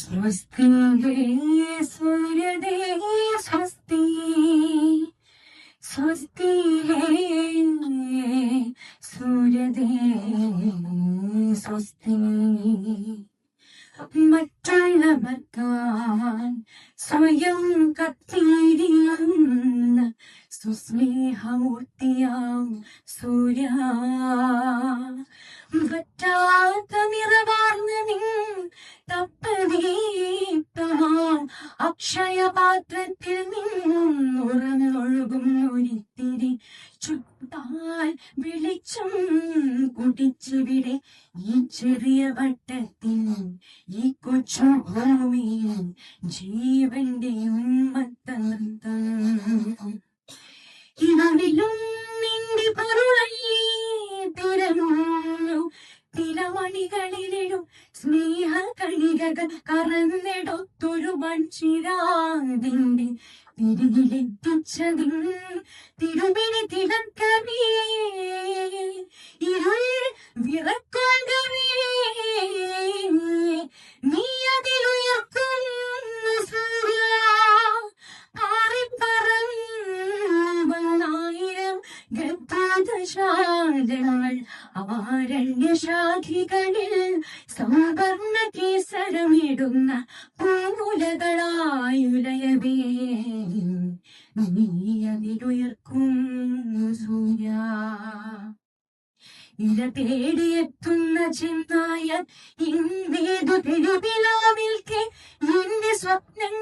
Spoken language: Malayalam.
स्वस्ति है सूर्यदे स्वस्ति स्वस्ति है सूर्यदे स्वस्ति മറ്റുള്ളവർക്കാൻ സ്വയം കത്തിരിയുന്ന സുസ്നേഹമൂർത്തിയാം സൂര്യ വറ്റാത്ത നിറവാർന്ന നിൻ തപ്പദീപ്തമാം അക്ഷയപാത്രത്തിൽ നിന്നുറങ്ങൊഴുകും ഒരിത്തിരി ചുട്ടാൽ വെളിച്ചം കുടിച്ചിവിടെ ഈ ചെറിയ വട്ടത്തിൽ ഈ കൊച്ചു ഭൂമിയിൽ ജീവന്റെ ഉന്മത്ത നൃത്തം ഇവരിലും നിന്റെ പൊരുളല്ലേ തിരഞ്ഞു തിരമണികളിലും സ്നേഹ കണികകൾ കറന്നെടുത്തൊരു മൺചിരാതിന്റെ തിരികിലെത്തിച്ചതിൻ തിരുമിഴി തിളക്കവേ ഇരുൾ വിറക്കൊണ്ടവേ നീ അതിലുയർക്കുന്നു സൂര്യ പാറിപ്പറന്നായിരം ഗർഭാതശാലകൾ ആരണ്യശാഖികളിൽ സംവർണ കേസരമിടുന്ന പൂമുലകളായുലയവേ നീ അതിലുയർക്കുന്നു സൂര്യ ഇര തേടിയെത്തുന്ന ചെന്നായ ഇന്ദേതു തെരുവിലാവിൽക്കെ എന്റെ സ്വപ്നങ്ങൾ